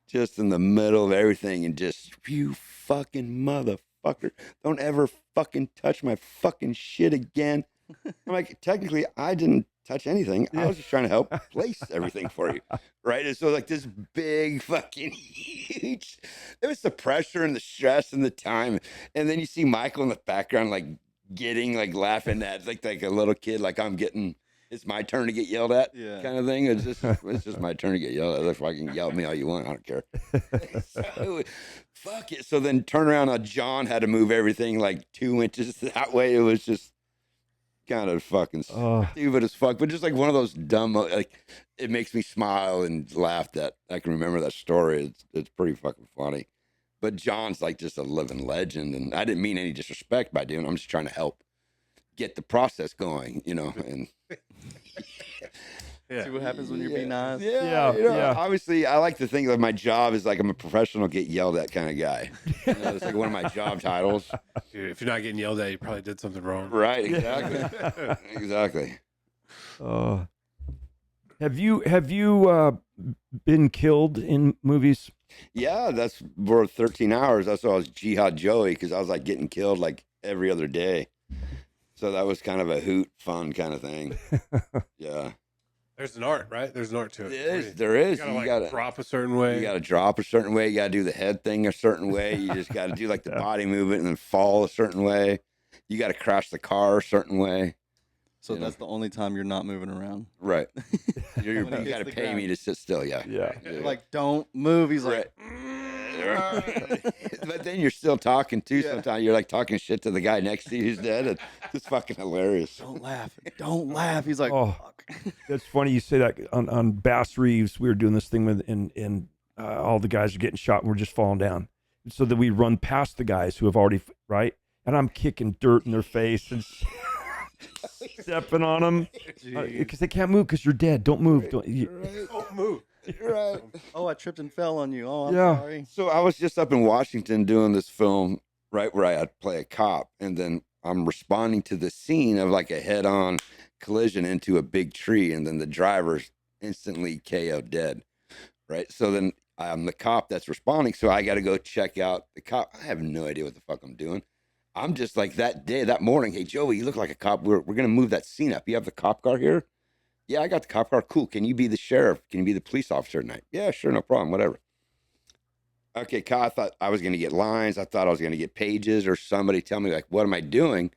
just in the middle of everything and just, you fucking motherfucker, don't ever fucking touch my fucking shit again. I'm like, technically, I didn't touch anything. I was just trying to help place everything for you, right? And so like this big fucking huge, it was the pressure and the stress and the time. And then you see Michael in the background, like getting, like laughing at like a little kid, like it's my turn to get yelled at, kind of thing. It's just my turn to get yelled at. If I can yell at me all you want, I don't care. So, fuck it. So then turn around, John had to move everything like 2 inches that way. It was just kind of fucking stupid as fuck, but just like one of those dumb, like it makes me smile and laugh that I can remember that story. It's pretty fucking funny. But John's like just a living legend, and I didn't mean any disrespect by doing it. I'm just trying to help get the process going, and See what happens when you're being nice. Obviously, I like to think that my job is like I'm a professional, get yelled at kind of guy. It's like one of my job titles. Dude, if you're not getting yelled at, you probably did something wrong. Right? Exactly. Exactly. Have you been killed in movies? Yeah, that's for 13 hours. That's why I was Jihad Joey, because I was like getting killed like every other day. So that was kind of a hoot, fun kind of thing. Yeah. There's an art, right? There's an art to it. There is. You gotta drop a certain way. You gotta drop a certain way. You gotta do the head thing a certain way. You just gotta do like the body movement and then fall a certain way. You gotta crash the car a certain way. So that's the only time you're not moving around. Right. You gotta pay me to sit still. Yeah. Like, don't move. He's like, but then you're still talking too. Sometimes you're like talking shit to the guy next to you who's dead. And it's fucking hilarious. Don't laugh. Don't laugh. He's like, fuck. That's funny you say that. On Bass Reeves, we were doing this thing with, and all the guys are getting shot and we're just falling down. So that we run past the guys who have already, right? And I'm kicking dirt in their face and stepping on them because they can't move because you're dead. Don't move. Don't move. Right. Oh, I tripped and fell on you. Oh, I'm sorry. So I was just up in Washington doing this film, right, where I had to play a cop, and then I'm responding to the scene of like a head-on collision into a big tree, and then the driver's instantly KO'd dead, right? So then I'm the cop that's responding, so I got to go check out the cop. I have no idea what the fuck I'm doing. I'm just like that morning, hey, Joey, you look like a cop. We're going to move that scene up. You have the cop car here? Yeah, I got the cop car. Cool. Can you be the sheriff? Can you be the police officer tonight? Yeah, sure. No problem. Whatever. Okay, I thought I was going to get lines. I thought I was going to get pages or somebody tell me like, what am I doing?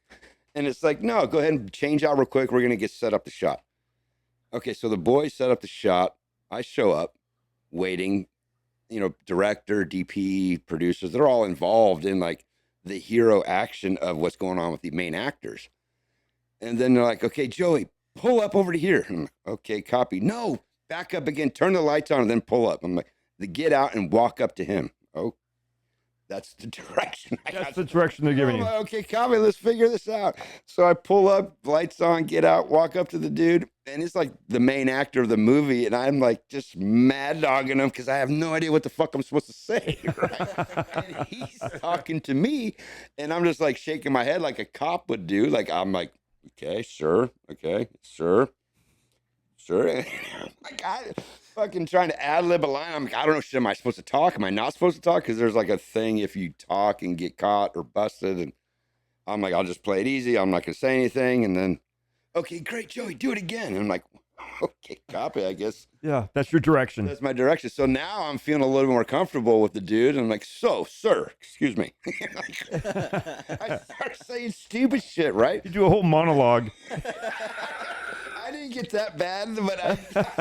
And it's like, no, go ahead and change out real quick. We're going to get set up the shot. Okay, so the boys set up the shot. I show up waiting, director, DP, producers, they're all involved in like the hero action of what's going on with the main actors. And then they're like, okay, Joey, pull up over to here. I'm like, okay, copy. No, back up again, turn the lights on and then pull up. I'm like, get out and walk up to him. Oh, that's the direction. That's the direction they're giving you. Like, okay, copy, let's figure this out. So I pull up, lights on, get out, walk up to the dude. And it's like the main actor of the movie. And I'm like just mad dogging him because I have no idea what the fuck I'm supposed to say. Right? And he's talking to me. And I'm just like shaking my head like a cop would do. Like, I'm like, okay, sure. Okay, sure. Like, I fucking trying to ad-lib a line. I'm like, I don't know, shit, am I supposed to talk? Am I not supposed to talk? Because there's like a thing if you talk and get caught or busted. And I'm like, I'll just play it easy. I'm not going to say anything. And then, okay, great, Joey, do it again. And I'm like, okay, copy, I guess. Yeah, that's your direction. That's my direction. So now I'm feeling a little more comfortable with the dude. And I'm like, so, sir, excuse me. I start saying stupid shit, right? You do a whole monologue. I didn't get that bad, but I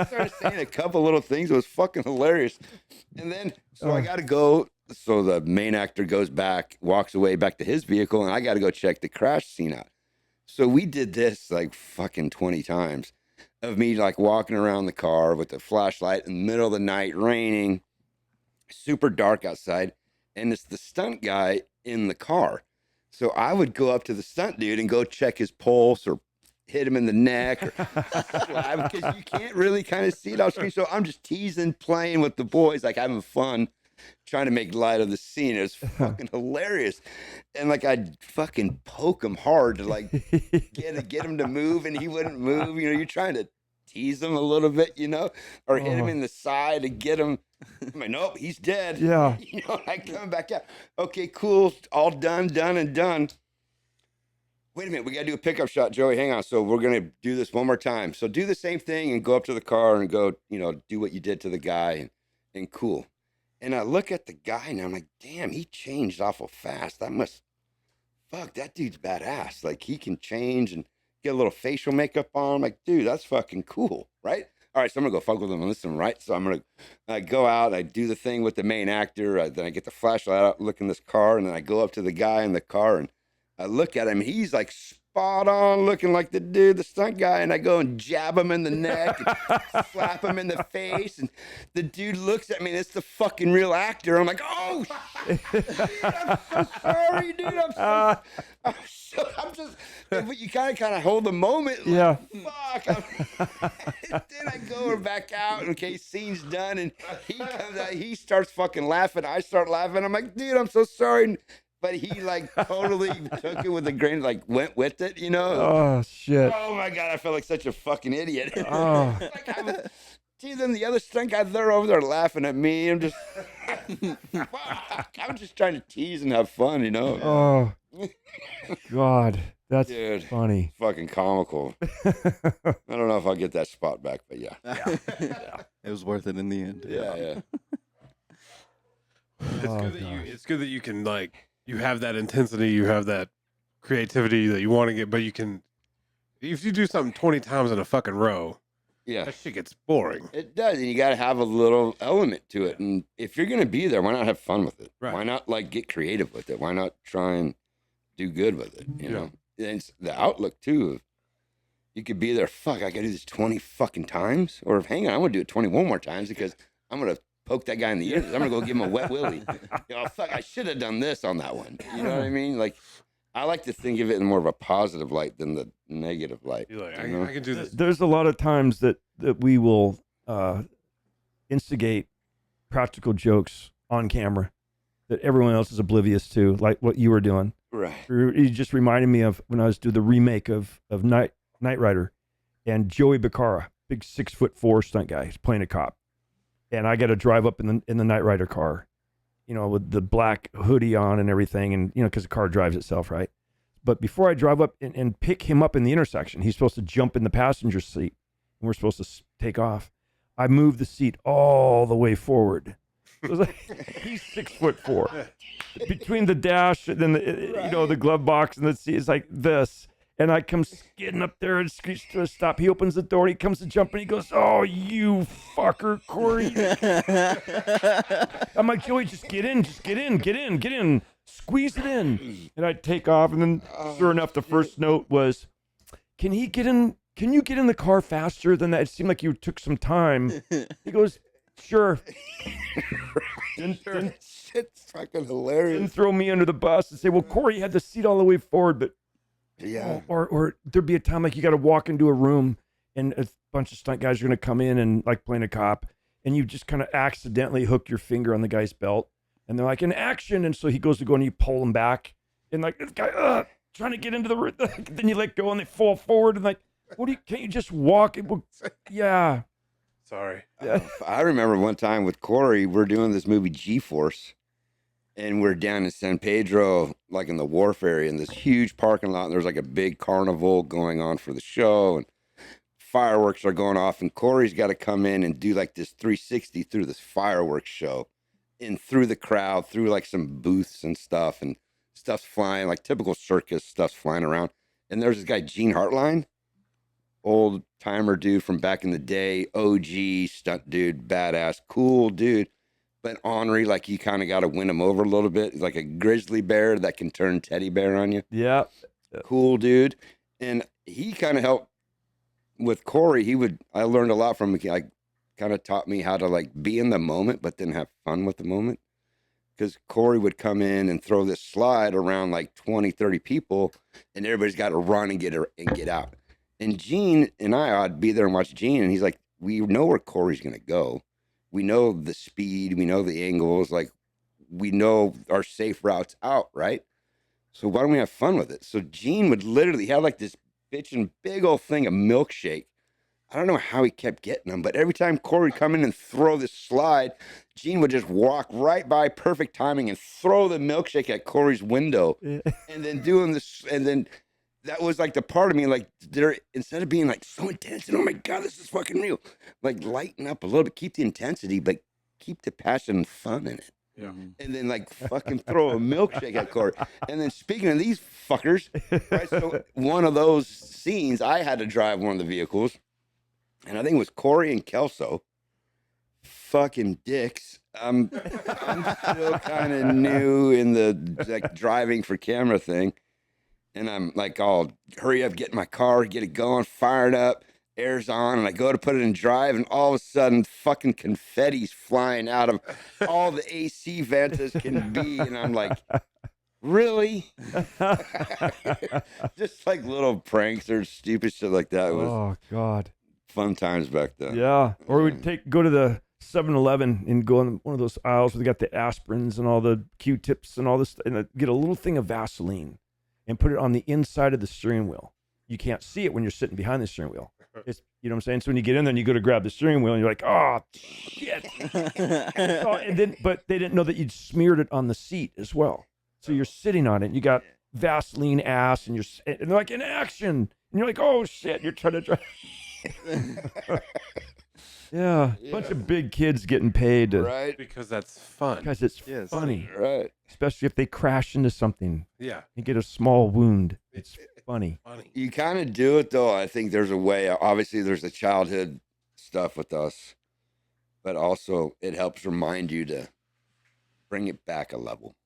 started saying a couple little things. It was fucking hilarious. And then, so I got to go. So the main actor goes back, walks away back to his vehicle, and I got to go check the crash scene out. So we did this like fucking 20 times of me like walking around the car with the flashlight in the middle of the night, raining, super dark outside. And it's the stunt guy in the car. So I would go up to the stunt dude and go check his pulse or hit him in the neck or because you can't really kind of see it off screen. So I'm just teasing, playing with the boys, like having fun, trying to make light of the scene. It was fucking hilarious. And like I'd fucking poke him hard to like get him to move, and he wouldn't move. You know, you're trying to tease him a little bit, you know, or hit him in the side to get him. I'm like, nope, he's dead. Yeah. You know, I come back out. Okay, cool. All done. Wait a minute, we got to do a pickup shot, Joey. Hang on. So we're going to do this one more time. So do the same thing and go up to the car and go, you know, do what you did to the guy and cool. And I look at the guy and I'm like, damn, he changed awful fast. Fuck, that dude's badass. Like he can change and get a little facial makeup on. I'm like, dude, that's fucking cool, right? All right, so I'm going to go fuck with him and listen, right? So I'm going to go out, I do the thing with the main actor. Then I get the flashlight out, look in this car, and then I go up to the guy in the car and I look at him. He's like spot on, looking like the dude, the stunt guy. And I go and jab him in the neck, and slap him in the face. And the dude looks at me, and it's the fucking real actor. I'm like, oh, shit, I'm so sorry, dude. I'm just, but you kind of hold the moment. Like, Yeah. Fuck. Then I go back out in case scene's done. And he comes out, he starts fucking laughing. I start laughing. I'm like, dude, I'm so sorry. But he like totally took it with a grain, like went with it, you know? Oh, shit. Oh my God, I felt like such a fucking idiot. Oh. Then the other stunt guys, they're over there laughing at me. I'm just, fuck, I'm just trying to tease and have fun, you know? Oh, God. That's Dude, funny. fucking comical. I don't know if I'll get that spot back, but yeah. It was worth it in the end. Yeah. It's good that you can like you have that intensity, you have that creativity that you want to get, but you can if you do something 20 times in a fucking row, Yeah. that shit gets boring. It does, and you got to have a little element to it. And if you're gonna be there, why not have fun with it? Right. Why not like get creative with it? Why not try and do good with it? You know, and it's the outlook too. You could be there. Fuck, I gotta do this 20 fucking times, or hang on, I'm gonna do it 21 more times because I'm gonna poke that guy in the ears. I'm gonna go give him a wet willy. You know, fuck, I should have done this on that one. You know what I mean? Like, I like to think of it in more of a positive light than the negative light. You're like, you know? I can do this. There's a lot of times that we will instigate practical jokes on camera that everyone else is oblivious to, like what you were doing. Right. You just reminded me of when I was doing the remake of Knight Rider, and Joey Becerra, big 6'4" stunt guy, he's playing a cop, and I got to drive up in the Knight Rider car, you know, with the black hoodie on and everything, and you know, because the car drives itself, right? But before I drive up and pick him up in the intersection, he's supposed to jump in the passenger seat, and we're supposed to take off. I moved the seat all the way forward. It was like, he's 6'4". Between the dash and then you know, the glove box and the seat, it's like this. And I come skidding up there and screech to a stop. He opens the door and he comes to jump and he goes, "Oh, you fucker, Corey." I'm like, "Joey, just get in, squeeze it in." And I take off, and then sure enough, the first note was, Can you get in the car faster than that? It seemed like you took some time. He goes, "Sure." Shit's fucking hilarious. Didn't throw me under the bus and say, "Well, Corey, you had the seat all the way forward," but Yeah. Or there'd be a time like you got to walk into a room and a bunch of stunt guys are going to come in and like playing a cop, and you just kind of accidentally hook your finger on the guy's belt, and they're like, "In action!" And so he goes to go and you pull him back, and like this guy trying to get into the room, then you let go and they fall forward and like, can't you just walk? Yeah. Sorry. I remember one time with Corey, we're doing this movie G-Force, and we're down in San Pedro, like in the wharf area, in this huge parking lot. And there's like a big carnival going on for the show, and fireworks are going off. And Corey's got to come in and do like this 360 through this fireworks show, and through the crowd, through like some booths and stuff, and stuff's flying, like typical circus stuff's flying around. And there's this guy, Gene Hartline. old timer dude from back in the day, OG stunt dude, badass, cool dude, but ornery. Like you kind of got to win him over a little bit. He's like a grizzly bear that can turn teddy bear on you. Yeah. Cool dude, and he kind of helped with Corey. I learned a lot from him. Like kind of taught me how to like be in the moment, but then have fun with the moment. Because Corey would come in and throw this slide around like 20, 30 people, and everybody's got to run and get out. And Gene and I'd be there and watch Gene, and he's like, we know where Corey's going to go. We know the speed. We know the angles. Like, we know our safe routes out, right? So why don't we have fun with it? So Gene would literally have like this bitchin' big old thing of milkshake. I don't know how he kept getting them, but every time Corey would come in and throw this slide, Gene would just walk right by, perfect timing, and throw the milkshake at Corey's window. And then doing this, and then that was like the part of me, like, instead of being like so intense and oh my God, this is fucking real, like lighten up a little bit, keep the intensity, but keep the passion and fun in it. Yeah. And then like fucking throw a milkshake at Corey. And then speaking of these fuckers, right? So one of those scenes, I had to drive one of the vehicles. And I think it was Corey and Kelso. Fucking dicks. I'm still kind of new in the like driving for camera thing. And I'm like, I'll hurry up, get in my car, get it going, fire it up, air's on, and I go to put it in drive, and all of a sudden fucking confetti's flying out of all the AC vents as can be. And I'm like, really? Just like little pranks or stupid shit like that. It was Oh God. fun times back then. Yeah. Or we'd go to the 7-Eleven and go in one of those aisles where they got the aspirins and all the Q-tips and all this, and get a little thing of Vaseline and put it on the inside of the steering wheel. You can't see it when you're sitting behind the steering wheel. It's, you know what I'm saying? So when you get in there and you go to grab the steering wheel and you're like, oh shit. But they didn't know that you'd smeared it on the seat as well. So you're sitting on it and you got Vaseline ass and and they're like, in action. And you're like, oh shit, you're trying to drive. Yeah, bunch of big kids getting paid to, Right? Because that's fun. because it's Yes. funny, Right. especially if they crash into something Yeah. and get a small wound. It's funny. Funny. You kind of do it though. I think there's a way. Obviously, there's the childhood stuff with us, but also it helps remind you to bring it back a level.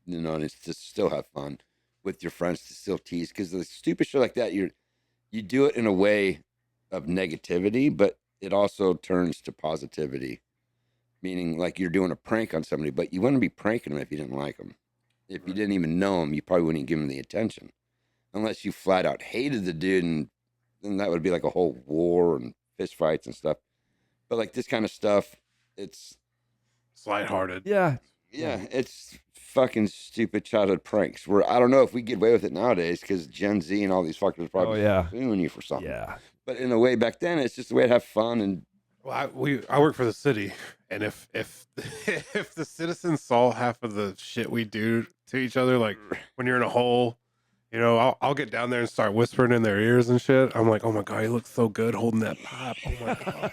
You know, and it's to still have fun with your friends, to still tease, because the stupid shit like that, you do it in a way of negativity, but it also turns to positivity. Meaning, like you're doing a prank on somebody, but you wouldn't be pranking them if you didn't like them. If you didn't even know him, you probably wouldn't give him the attention. Unless you flat out hated the dude, and then that would be like a whole war and fist fights and stuff. But like this kind of stuff, it's Lighthearted. Yeah, it's fucking stupid childhood pranks. Where I don't know if we get away with it nowadays because Gen Z and all these fuckers probably suing you for something. yeah. But in a way, back then, it's just a way to have fun. And Well, I work for the city, and if if the citizens saw half of the shit we do to each other, like when you're in a hole, you know, I'll get down there and start whispering in their ears and shit. I'm like, oh my God, you look so good holding that pipe. Oh my God.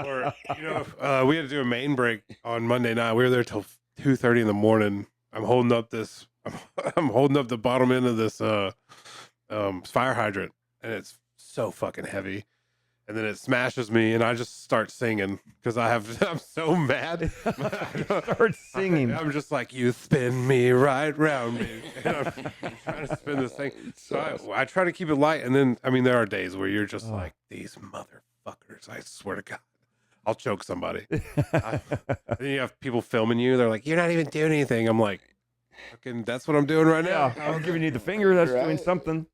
Or, you know, we had to do a main break on Monday night. We were there till 2:30 in the morning. I'm holding up the bottom end of this fire hydrant, and it's so fucking heavy. And then it smashes me, and I just start singing because I'm so mad. Start singing. I'm just like, you spin me right round me. And I'm trying to spin this thing. So I try to keep it light. And then, I mean, there are days where you're just like, these motherfuckers, I swear to God, I'll choke somebody. And then you have people filming you. They're like, you're not even doing anything. I'm like, fucking, that's what I'm doing right now. Yeah, I'm giving you the finger. That's doing something.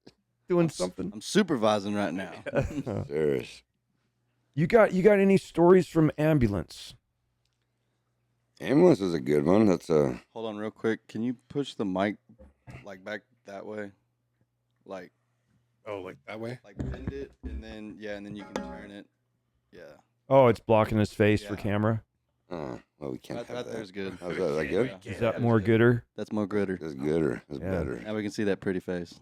Doing something. I'm supervising right now. serious. You got any stories from ambulance? Ambulance is a good one. That's a Hold on real quick. Can you push the mic like back that way? Like Oh, like that way? bend it and then and then you can turn it. Yeah. Oh, it's blocking his face for Yeah. camera. well, we can't have that. There's good. How's that? Is that good? Yeah. Is that more gooder? That's more gooder. That's gooder. That's Yeah. better. Now we can see that pretty face.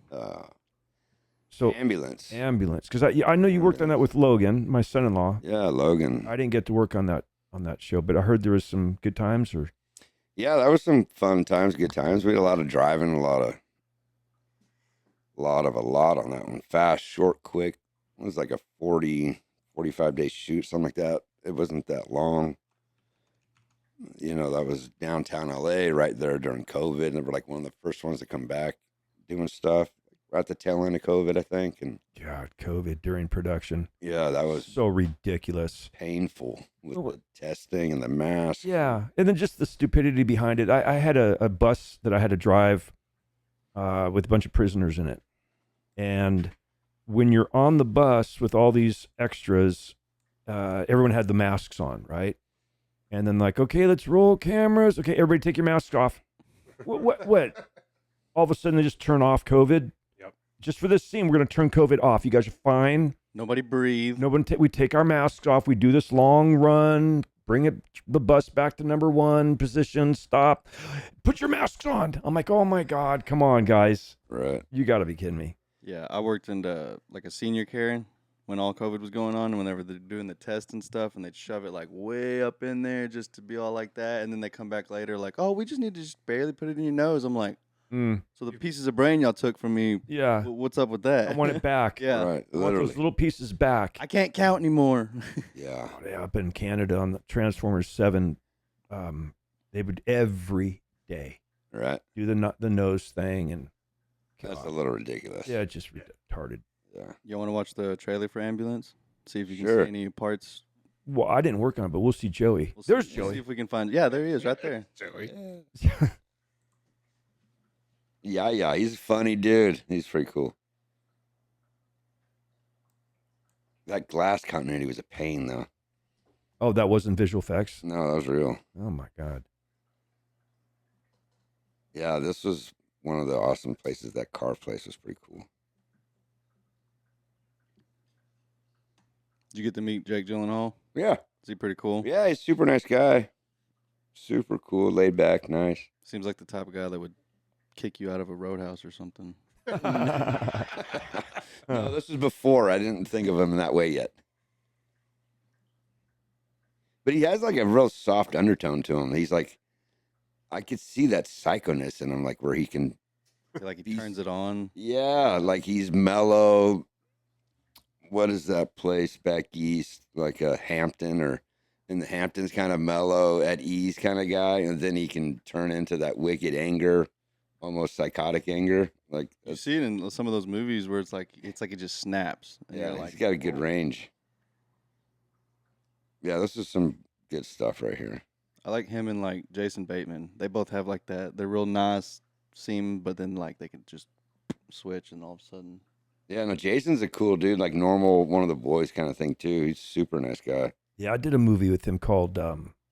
So Ambulance. ambulance, because I know you worked on that with Logan, my son-in-law. Yeah, Logan. I didn't get to work on that show, but I heard there was some good times. Or Yeah, that was some fun times, good times. We had a lot of driving, a lot on that one. Fast, short, quick. it was like a 45 day shoot, something like that. It wasn't that long. You know, that was downtown LA right there during COVID. And they were like one of the first ones to come back doing stuff right at the tail end of COVID, I think. And God, COVID during production. yeah, that was So ridiculous. painful with the testing and the mask. Yeah. And then just the stupidity behind it. I had a bus that I had to drive with a bunch of prisoners in it. And when you're on the bus with all these extras, everyone had the masks on, right? And then like, okay, let's roll cameras. Okay, everybody take your masks off. What? All of a sudden they just turn off COVID. Yep. Just for this scene, we're going to turn COVID off. You guys are fine. Nobody breathe. We take our masks off. We do this long run, bring the bus back to number 1 position, stop. Put your masks on. I'm like, oh my God, come on, guys. Right. You got to be kidding me. Yeah, I worked into like a senior care when all COVID was going on, and whenever they're doing the test and stuff, and they'd shove it like way up in there just to be all like that, and then they come back later like, oh, we just need to just barely put it in your nose. I'm like, so the pieces of brain y'all took from me, Yeah. what's up with that? I want it back. Yeah. Right. I want Literally. those little pieces back. I can't count anymore. Yeah. Oh, yeah, up in Canada on the Transformers 7, they would every day Right. do the nose thing, and That's a God. little ridiculous. Yeah, it's just retarded. Yeah. You want to watch the trailer for Ambulance? See if you can Sure. see any parts. Well, I didn't work on it, but we'll see Joey. We'll There's see, Joey. See if we can find. Yeah, there he is, right there. Joey. Yeah. He's a funny dude. He's pretty cool. That glass continuity was a pain, though. Oh, that wasn't visual effects? No, that was real. Oh, my God. Yeah, this was one of the awesome places. That car place was pretty cool. Did you get to meet Jake Gyllenhaal? Yeah. Is he pretty cool? Yeah, he's a super nice guy. Super cool, laid back, nice. Seems like the type of guy that would kick you out of a roadhouse or something. No, this was before. I didn't think of him in that way yet. But he has like a real soft undertone to him. He's like, I could see that psychoness in him, like where he can, Like he turns it on. yeah, like he's mellow. What is that place back east? Like a Hampton, or in the Hamptons, kind of mellow, at ease kind of guy. And then he can turn into that wicked anger, almost psychotic anger. Like, You see it in some of those movies where it's like it just snaps. And yeah, you're he's like, got a good range. Yeah, this is some good stuff right here. I like him and like Jason Bateman. They both have like that. They're real nice seem, but then like they can just switch and all of a sudden. Yeah, no, Jason's a cool dude, like normal, one of the boys kind of thing too. He's a super nice guy. Yeah, I did a movie with him called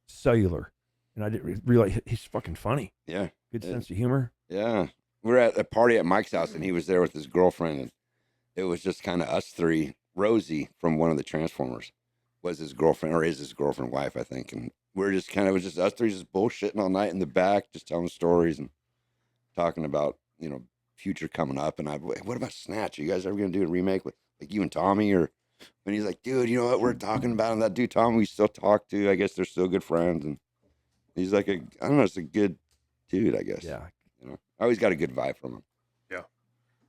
Cellular, and I didn't realize he's fucking funny. Yeah, Good Yeah. sense of humor. yeah. We were at a party at Mike's house, and he was there with his girlfriend, and it was just kind of us three. Rosie from one of the Transformers was his girlfriend, or is his girlfriend, wife, I think. And we're just kind of, it was just us three just bullshitting all night in the back, just telling stories and talking about, you know, future coming up. And what about Snatch? Are you guys ever going to do a remake with like you and Tommy? Or, and he's like, dude, you know what we're talking about? And that dude, Tommy, we still talk to. I guess they're still good friends. And he's like, I don't know, it's a good dude, I guess. Yeah. You know, I always got a good vibe from him. Yeah.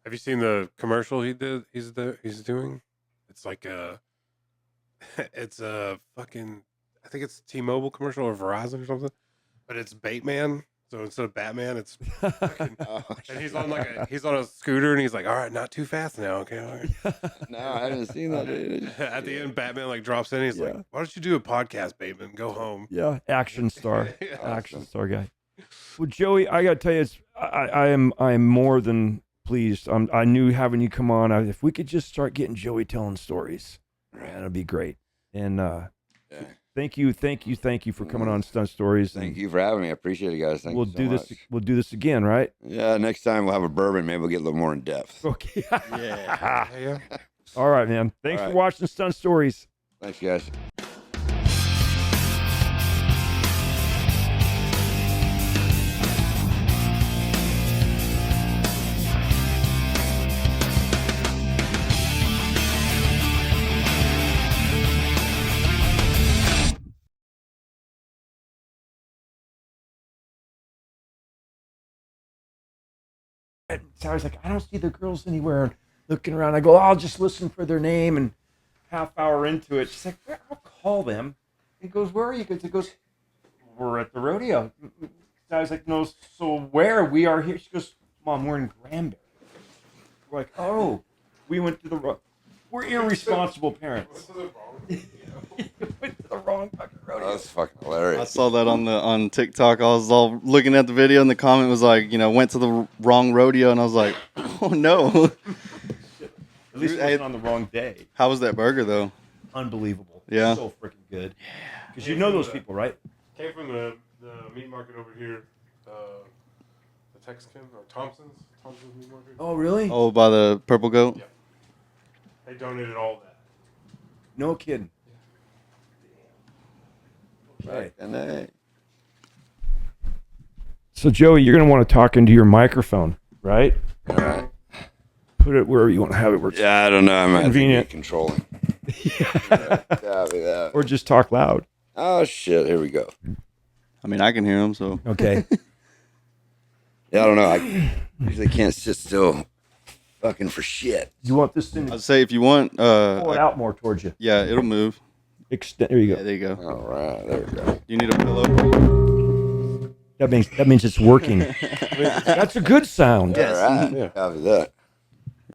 Have you seen the commercial he did? He's doing. It's like it's a fucking. I think it's T-Mobile commercial or Verizon or something. But it's Bateman. So instead of Batman, it's fucking, and he's on he's on a scooter and he's like, all right, not too fast now, okay. All right. No, I haven't seen that. Dude. At the end, Batman like drops in. He's like, why don't you do a podcast, Bateman? Go home. Yeah, action star, Yeah. action star guy. Well, Joey, I gotta tell you, I am more than pleased. I knew having you come on. If we could just start getting Joey telling stories, man, that'd be great. And Yeah. thank you for coming on Stunt Stories. Thank you for having me. I appreciate it, guys. Thank We'll you so do much. this. We'll do this again, right? Yeah, next time we'll have a bourbon. Maybe we'll get a little more in depth. Okay. Yeah. Yeah. All right, man. Thanks All for right. watching Stunt Stories. Thanks, guys. So I was like, I don't see the girls anywhere. looking around. I go, I'll just listen for their name. And half hour into it, she's like, I'll call them. He goes, where are you? He goes, we're at the rodeo. I was like, no, so where? We are here. She goes, Mom, we're in Granbury. We're like, oh, we went to the we're irresponsible parents. Went to the wrong fucking rodeo. That's fucking I hilarious. saw that on TikTok. I was all looking at the video, and the comment was like, went to the wrong rodeo, and I was like, oh no. At least it wasn't on the wrong day. How was that burger though? Unbelievable. Yeah. So freaking good. Yeah. Because you know those people, right? Came from the meat market over here, the Texican or Thompson's meat market. Oh, really? Oh, by the Purple Goat. Yeah. They donated all that. No kidding. Right. And they, So, Joey, you're going to want to talk into your microphone, right? all right. Put it wherever you want to have it. Where it's Yeah, I don't know. I might Convenient. be controlling. yeah. Copy that. Or just talk loud. Oh shit! Here we go. I mean, I can hear him, so. Okay. Yeah, I don't know. I usually can't sit still, fucking for shit. You want this thing to I'd say if you want, pull it out more towards you. yeah, it'll move. Extend. There you Yeah, go. there you go. All right, there we go. You need a pillow. That means it's working. That's a good sound. All right. Yeah. Copy that.